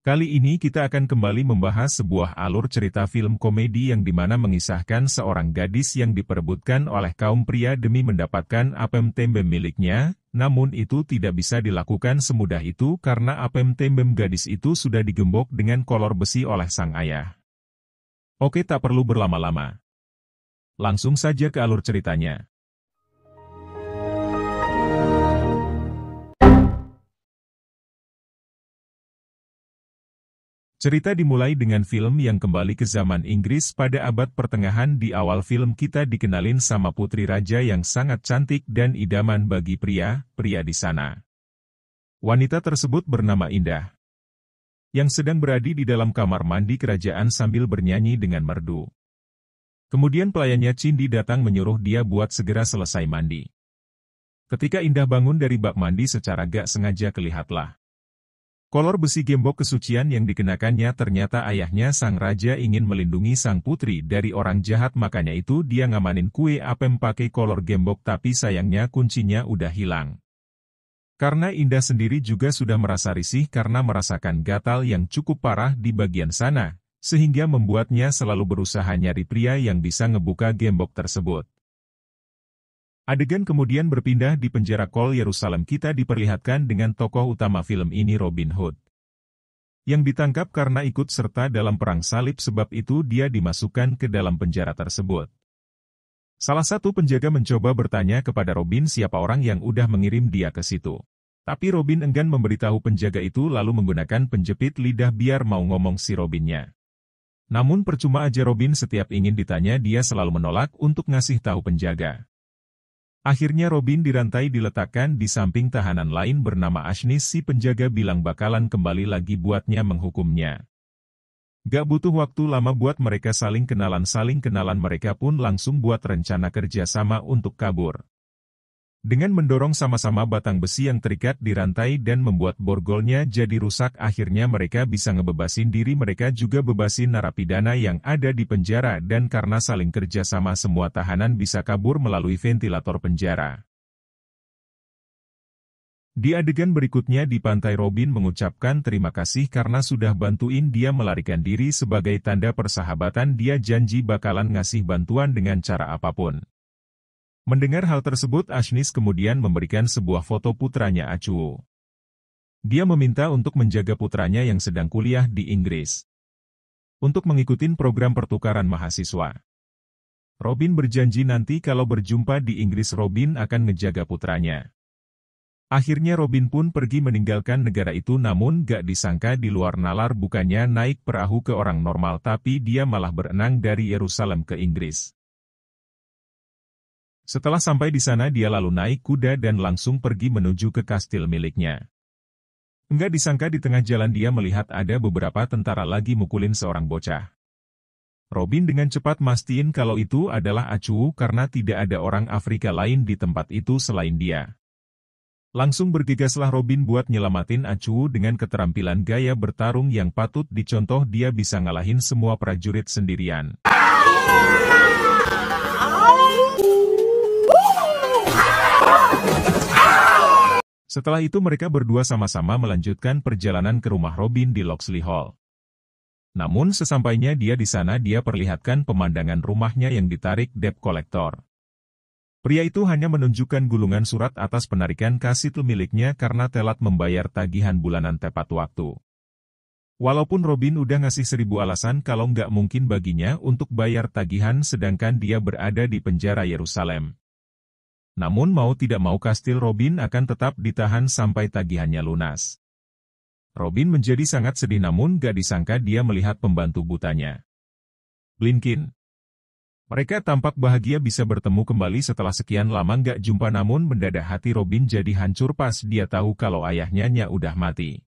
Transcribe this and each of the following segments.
Kali ini kita akan kembali membahas sebuah alur cerita film komedi yang dimana mengisahkan seorang gadis yang diperebutkan oleh kaum pria demi mendapatkan apem tembem miliknya, namun itu tidak bisa dilakukan semudah itu karena apem tembem gadis itu sudah digembok dengan kolor besi oleh sang ayah. Oke, tak perlu berlama-lama. Langsung saja ke alur ceritanya. Cerita dimulai dengan film yang kembali ke zaman Inggris pada abad pertengahan. Di awal film kita dikenalin sama putri raja yang sangat cantik dan idaman bagi pria di sana. Wanita tersebut bernama Indah, yang sedang berada di dalam kamar mandi kerajaan sambil bernyanyi dengan merdu. Kemudian pelayannya Cindy datang menyuruh dia buat segera selesai mandi. Ketika Indah bangun dari bak mandi secara gak sengaja kelihatlah kolor besi gembok kesucian yang dikenakannya. Ternyata ayahnya sang raja ingin melindungi sang putri dari orang jahat, makanya itu dia ngamanin kue apem pakai kolor gembok, tapi sayangnya kuncinya udah hilang. Karena Indah sendiri juga sudah merasa risih karena merasakan gatal yang cukup parah di bagian sana, sehingga membuatnya selalu berusaha nyari pria yang bisa ngebuka gembok tersebut. Adegan kemudian berpindah di penjara Kol Yerusalem. Kita diperlihatkan dengan tokoh utama film ini, Robin Hood, yang ditangkap karena ikut serta dalam perang salib, sebab itu dia dimasukkan ke dalam penjara tersebut. Salah satu penjaga mencoba bertanya kepada Robin siapa orang yang udah mengirim dia ke situ. Tapi Robin enggan memberitahu penjaga itu, lalu menggunakan penjepit lidah biar mau ngomong si Robinnya. Namun percuma aja, Robin setiap ingin ditanya dia selalu menolak untuk ngasih tahu penjaga. Akhirnya Robin dirantai diletakkan di samping tahanan lain bernama Ashnis. Si penjaga bilang bakalan kembali lagi buatnya menghukumnya. Gak butuh waktu lama buat mereka saling kenalan. Mereka pun langsung buat rencana kerja sama untuk kabur. Dengan mendorong sama-sama batang besi yang terikat di rantai dan membuat borgolnya jadi rusak, akhirnya mereka bisa ngebebasin diri. Mereka juga bebasin narapidana yang ada di penjara, dan karena saling kerja sama semua tahanan bisa kabur melalui ventilator penjara. Di adegan berikutnya di pantai, Robin mengucapkan terima kasih karena sudah bantuin dia melarikan diri. Sebagai tanda persahabatan dia janji bakalan ngasih bantuan dengan cara apapun. Mendengar hal tersebut, Ashnis kemudian memberikan sebuah foto putranya Achu. Dia meminta untuk menjaga putranya yang sedang kuliah di Inggris untuk mengikuti program pertukaran mahasiswa. Robin berjanji nanti kalau berjumpa di Inggris Robin akan ngejaga putranya. Akhirnya Robin pun pergi meninggalkan negara itu, namun gak disangka di luar nalar bukannya naik perahu ke orang normal, tapi dia malah berenang dari Yerusalem ke Inggris. Setelah sampai di sana dia lalu naik kuda dan langsung pergi menuju ke kastil miliknya. Enggak disangka di tengah jalan dia melihat ada beberapa tentara lagi mukulin seorang bocah. Robin dengan cepat mastiin kalau itu adalah Achu karena tidak ada orang Afrika lain di tempat itu selain dia. Langsung bergegaslah Robin buat nyelamatin Achu dengan keterampilan gaya bertarung yang patut dicontoh. Dia bisa ngalahin semua prajurit sendirian. Setelah itu mereka berdua sama-sama melanjutkan perjalanan ke rumah Robin di Locksley Hall. Namun sesampainya dia di sana dia perlihatkan pemandangan rumahnya yang ditarik debt collector. Pria itu hanya menunjukkan gulungan surat atas penarikan kastil miliknya karena telat membayar tagihan bulanan tepat waktu. Walaupun Robin udah ngasih 1000 alasan kalau nggak mungkin baginya untuk bayar tagihan sedangkan dia berada di penjara Yerusalem. Namun mau tidak mau kastil Robin akan tetap ditahan sampai tagihannya lunas. Robin menjadi sangat sedih, namun gak disangka dia melihat pembantu butanya, Blinkin. Mereka tampak bahagia bisa bertemu kembali setelah sekian lama gak jumpa, namun mendadak hati Robin jadi hancur pas dia tahu kalau ayahnya udah mati.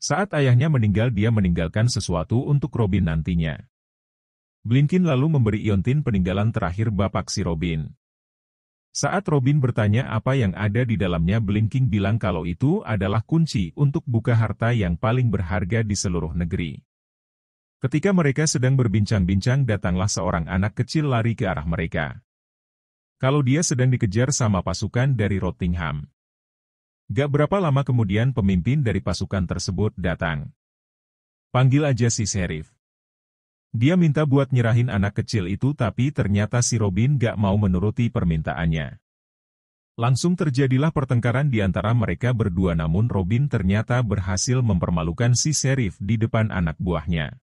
Saat ayahnya meninggal dia meninggalkan sesuatu untuk Robin nantinya. Blinkin lalu memberi Iontin peninggalan terakhir bapak si Robin. Saat Robin bertanya apa yang ada di dalamnya, Blinkin bilang kalau itu adalah kunci untuk buka harta yang paling berharga di seluruh negeri. Ketika mereka sedang berbincang-bincang, datanglah seorang anak kecil lari ke arah mereka. Kalau dia sedang dikejar sama pasukan dari Rottingham. Gak berapa lama kemudian pemimpin dari pasukan tersebut datang. Panggil aja si Sheriff. Dia minta buat nyerahin anak kecil itu tapi ternyata si Robin gak mau menuruti permintaannya. Langsung terjadilah pertengkaran di antara mereka berdua namun Robin ternyata berhasil mempermalukan si Sheriff di depan anak buahnya.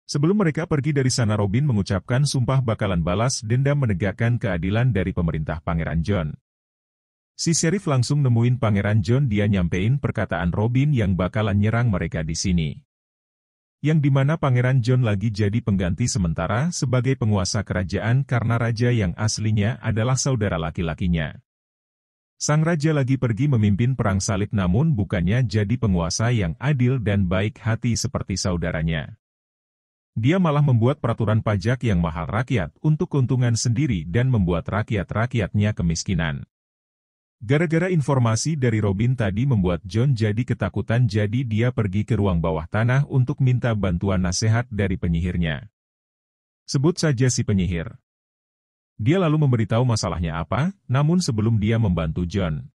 Sebelum mereka pergi dari sana Robin mengucapkan sumpah bakalan balas dendam menegakkan keadilan dari pemerintah Pangeran John. Si Sheriff langsung nemuin Pangeran John dia nyampein perkataan Robin yang bakalan nyerang mereka di sini. Yang dimana Pangeran John lagi jadi pengganti sementara sebagai penguasa kerajaan karena raja yang aslinya adalah saudara laki-lakinya. Sang raja lagi pergi memimpin perang salib namun bukannya jadi penguasa yang adil dan baik hati seperti saudaranya. Dia malah membuat peraturan pajak yang mahal rakyat untuk keuntungan sendiri dan membuat rakyat-rakyatnya kemiskinan. Gara-gara informasi dari Robin tadi membuat John jadi ketakutan jadi dia pergi ke ruang bawah tanah untuk minta bantuan nasihat dari penyihirnya. Sebut saja si penyihir. Dia lalu memberitahu masalahnya apa, namun sebelum dia membantu John.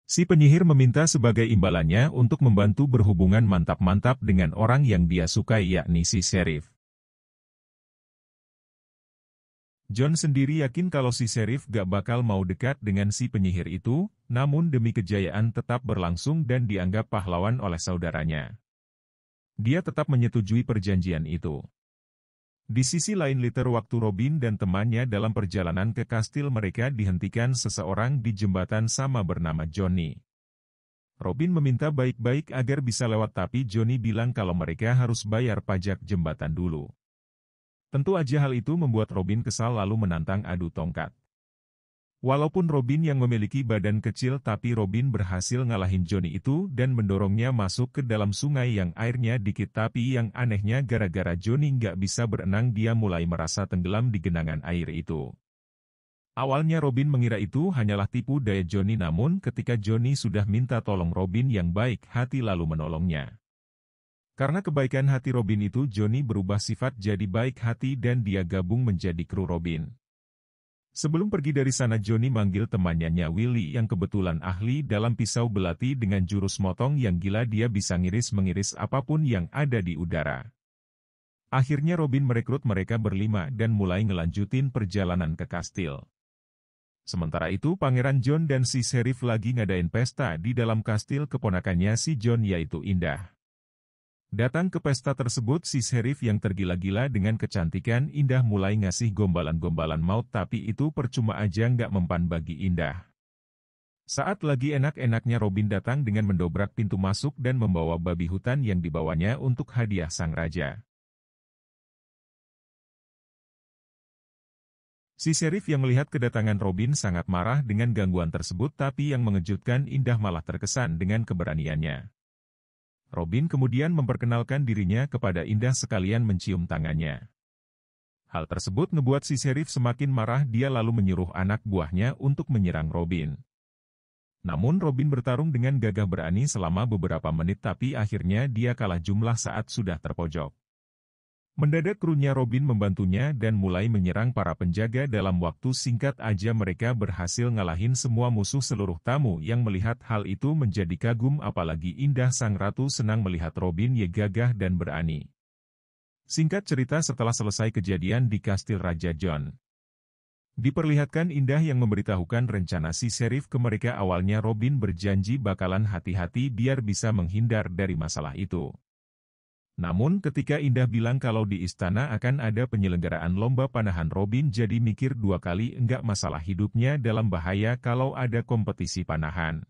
Si penyihir meminta sebagai imbalannya untuk membantu berhubungan mantap-mantap dengan orang yang dia sukai yakni si Sheriff. John sendiri yakin kalau si Sheriff gak bakal mau dekat dengan si penyihir itu, namun demi kejayaan tetap berlangsung dan dianggap pahlawan oleh saudaranya. Dia tetap menyetujui perjanjian itu. Di sisi lain liter waktu Robin dan temannya dalam perjalanan ke kastil mereka dihentikan seseorang di jembatan sama bernama Johnny. Robin meminta baik-baik agar bisa lewat tapi Johnny bilang kalau mereka harus bayar pajak jembatan dulu. Tentu aja hal itu membuat Robin kesal lalu menantang adu tongkat. Walaupun Robin yang memiliki badan kecil tapi Robin berhasil ngalahin Johnny itu dan mendorongnya masuk ke dalam sungai yang airnya dikit tapi yang anehnya gara-gara Johnny nggak bisa berenang dia mulai merasa tenggelam di genangan air itu. Awalnya Robin mengira itu hanyalah tipu daya Johnny namun ketika Johnny sudah minta tolong Robin yang baik hati lalu menolongnya. Karena kebaikan hati Robin itu Johnny berubah sifat jadi baik hati dan dia gabung menjadi kru Robin. Sebelum pergi dari sana Johnny manggil temannya Nya Willy yang kebetulan ahli dalam pisau belati dengan jurus motong yang gila dia bisa ngiris-mengiris apapun yang ada di udara. Akhirnya Robin merekrut mereka berlima dan mulai ngelanjutin perjalanan ke kastil. Sementara itu Pangeran John dan si Sheriff lagi ngadain pesta di dalam kastil keponakannya si John yaitu Indah. Datang ke pesta tersebut si Sheriff yang tergila-gila dengan kecantikan Indah mulai ngasih gombalan-gombalan maut tapi itu percuma aja nggak mempan bagi Indah. Saat lagi enak-enaknya Robin datang dengan mendobrak pintu masuk dan membawa babi hutan yang dibawanya untuk hadiah sang raja. Si Sheriff yang melihat kedatangan Robin sangat marah dengan gangguan tersebut tapi yang mengejutkan Indah malah terkesan dengan keberaniannya. Robin kemudian memperkenalkan dirinya kepada Indah sekalian mencium tangannya. Hal tersebut ngebuat si Sheriff semakin marah dia lalu menyuruh anak buahnya untuk menyerang Robin. Namun Robin bertarung dengan gagah berani selama beberapa menit tapi akhirnya dia kalah jumlah saat sudah terpojok. Mendadak krunya Robin membantunya dan mulai menyerang para penjaga dalam waktu singkat aja mereka berhasil ngalahin semua musuh seluruh tamu yang melihat hal itu menjadi kagum apalagi Indah sang ratu senang melihat Robin yang gagah dan berani. Singkat cerita setelah selesai kejadian di kastil Raja John. Diperlihatkan Indah yang memberitahukan rencana si Sheriff ke mereka awalnya Robin berjanji bakalan hati-hati biar bisa menghindar dari masalah itu. Namun ketika Indah bilang kalau di istana akan ada penyelenggaraan lomba panahan Robin jadi mikir dua kali enggak masalah hidupnya dalam bahaya kalau ada kompetisi panahan.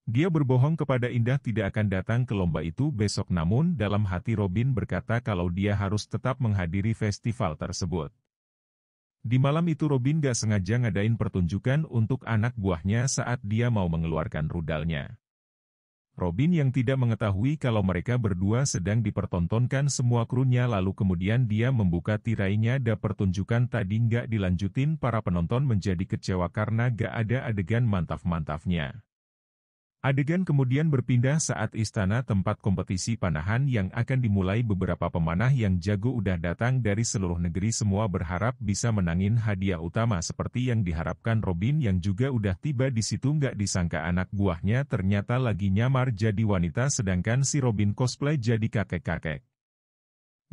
Dia berbohong kepada Indah tidak akan datang ke lomba itu besok namun dalam hati Robin berkata kalau dia harus tetap menghadiri festival tersebut. Di malam itu Robin gak sengaja ngadain pertunjukan untuk anak buahnya saat dia mau mengeluarkan rudalnya. Robin yang tidak mengetahui kalau mereka berdua sedang dipertontonkan semua krunya lalu kemudian dia membuka tirainya dan pertunjukan tadi nggak dilanjutin para penonton menjadi kecewa karena gak ada adegan mantap-mantapnya. Adegan kemudian berpindah saat istana tempat kompetisi panahan yang akan dimulai. Beberapa pemanah yang jago udah datang dari seluruh negeri, semua berharap bisa menangin hadiah utama seperti yang diharapkan. Robin yang juga udah tiba di situ nggak disangka anak buahnya ternyata lagi nyamar jadi wanita sedangkan si Robin cosplay jadi kakek-kakek.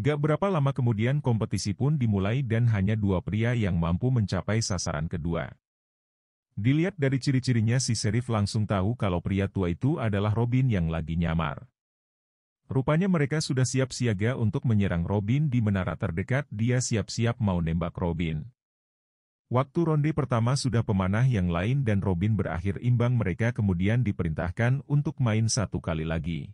Gak berapa lama kemudian kompetisi pun dimulai dan hanya 2 pria yang mampu mencapai sasaran kedua. Dilihat dari ciri-cirinya si Sheriff langsung tahu kalau pria tua itu adalah Robin yang lagi nyamar. Rupanya mereka sudah siap siaga untuk menyerang Robin di menara terdekat. Dia siap-siap mau nembak Robin. Waktu ronde pertama sudah pemanah yang lain dan Robin berakhir imbang. Mereka kemudian diperintahkan untuk main 1 kali lagi.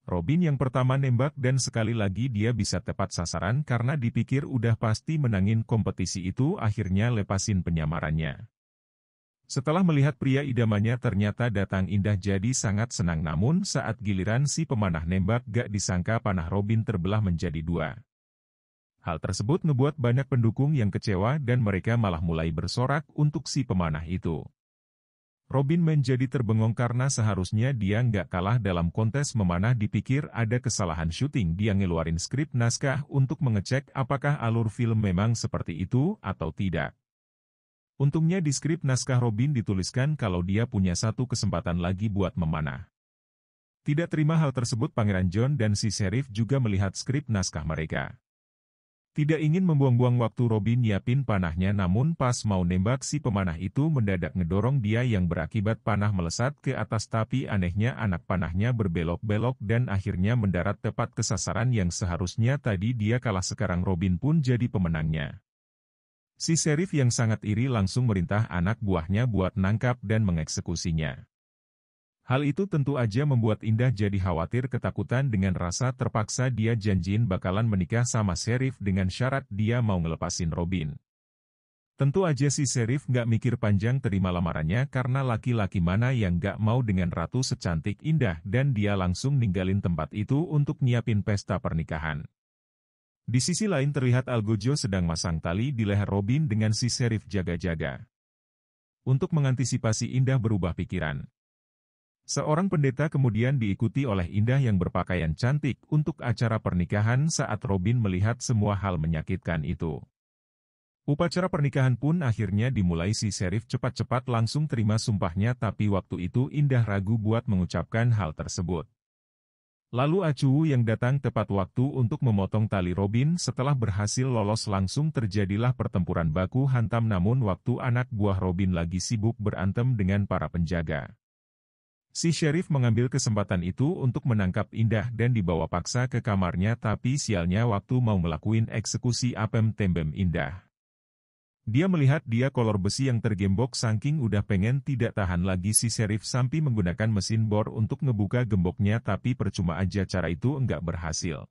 Robin yang pertama nembak dan sekali lagi dia bisa tepat sasaran karena dipikir udah pasti menangin kompetisi itu. Akhirnya lepasin penyamarannya. Setelah melihat pria idamannya ternyata datang indah jadi sangat senang, namun saat giliran si pemanah nembak gak disangka panah Robin terbelah menjadi 2. Hal tersebut ngebuat banyak pendukung yang kecewa dan mereka malah mulai bersorak untuk si pemanah itu. Robin menjadi terbengong karena seharusnya dia nggak kalah dalam kontes memanah. Dipikir ada kesalahan syuting, dia ngeluarin skrip naskah untuk mengecek apakah alur film memang seperti itu atau tidak. Untungnya di skrip naskah Robin dituliskan kalau dia punya 1 kesempatan lagi buat memanah. Tidak terima hal tersebut Pangeran John dan si Sheriff juga melihat skrip naskah mereka. Tidak ingin membuang-buang waktu, Robin nyiapin panahnya, namun pas mau nembak si pemanah itu mendadak ngedorong dia yang berakibat panah melesat ke atas, tapi anehnya anak panahnya berbelok-belok dan akhirnya mendarat tepat ke sasaran yang seharusnya tadi dia kalah. Sekarang Robin pun jadi pemenangnya. Si Sheriff yang sangat iri langsung merintah anak buahnya buat nangkap dan mengeksekusinya. Hal itu tentu aja membuat Indah jadi khawatir ketakutan. Dengan rasa terpaksa dia janjiin bakalan menikah sama Sheriff dengan syarat dia mau ngelepasin Robin. Tentu aja si Sheriff nggak mikir panjang terima lamarannya karena laki-laki mana yang nggak mau dengan ratu secantik Indah, dan dia langsung ninggalin tempat itu untuk nyiapin pesta pernikahan. Di sisi lain terlihat Algojo sedang masang tali di leher Robin dengan si Sheriff jaga-jaga. Untuk mengantisipasi Indah berubah pikiran, seorang pendeta kemudian diikuti oleh Indah yang berpakaian cantik untuk acara pernikahan. Saat Robin melihat semua hal menyakitkan itu, upacara pernikahan pun akhirnya dimulai. Si Sheriff cepat-cepat langsung terima sumpahnya, tapi waktu itu Indah ragu buat mengucapkan hal tersebut. Lalu Acuwu yang datang tepat waktu untuk memotong tali Robin. Setelah berhasil lolos langsung terjadilah pertempuran baku hantam, namun waktu anak buah Robin lagi sibuk berantem dengan para penjaga, si Sheriff mengambil kesempatan itu untuk menangkap Indah dan dibawa paksa ke kamarnya, tapi sialnya waktu mau ngelakuin eksekusi apem tembem Indah, dia melihat dia kolor besi yang tergembok. Saking udah pengen tidak tahan lagi si Sheriff sampai menggunakan mesin bor untuk ngebuka gemboknya, tapi percuma aja, cara itu enggak berhasil.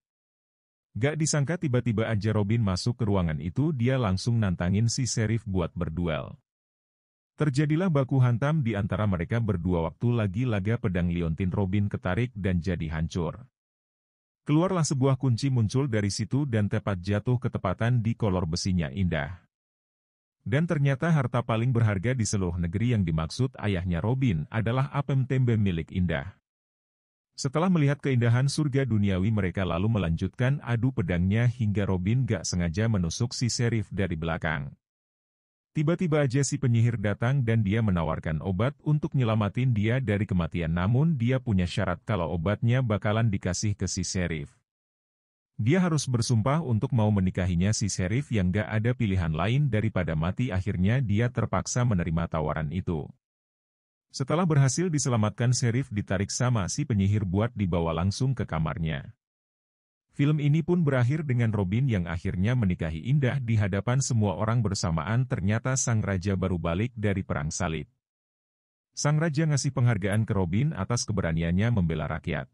Gak disangka tiba-tiba aja Robin masuk ke ruangan itu, dia langsung nantangin si Sheriff buat berduel. Terjadilah baku hantam di antara mereka berdua. Waktu lagi laga pedang liontin Robin ketarik dan jadi hancur. Keluarlah sebuah kunci muncul dari situ dan tepat jatuh ketepatan di kolor besinya Indah. Dan ternyata harta paling berharga di seluruh negeri yang dimaksud ayahnya Robin adalah apem tembem milik Indah. Setelah melihat keindahan surga duniawi, mereka lalu melanjutkan adu pedangnya hingga Robin gak sengaja menusuk si Sheriff dari belakang. Tiba-tiba aja si penyihir datang dan dia menawarkan obat untuk nyelamatin dia dari kematian, namun dia punya syarat kalau obatnya bakalan dikasih ke si Sheriff. Dia harus bersumpah untuk mau menikahinya. Si Sheriff yang gak ada pilihan lain daripada mati, akhirnya dia terpaksa menerima tawaran itu. Setelah berhasil diselamatkan, Sheriff ditarik sama si penyihir buat dibawa langsung ke kamarnya. Film ini pun berakhir dengan Robin yang akhirnya menikahi Indah di hadapan semua orang bersamaan. Ternyata sang raja baru balik dari perang salib. Sang raja ngasih penghargaan ke Robin atas keberaniannya membela rakyat.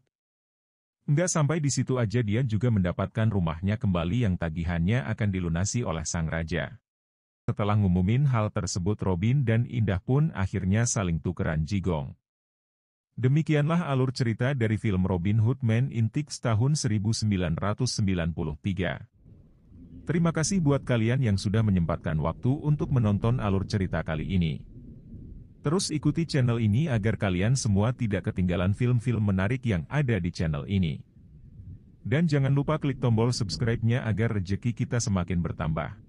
Nggak sampai di situ aja, dia juga mendapatkan rumahnya kembali yang tagihannya akan dilunasi oleh sang raja. Setelah ngumumin hal tersebut, Robin dan Indah pun akhirnya saling tukeran jigong. Demikianlah alur cerita dari film Robin Hood Men in Tights tahun 1993. Terima kasih buat kalian yang sudah menyempatkan waktu untuk menonton alur cerita kali ini. Terus ikuti channel ini agar kalian semua tidak ketinggalan film-film menarik yang ada di channel ini. Dan jangan lupa klik tombol subscribe-nya agar rezeki kita semakin bertambah.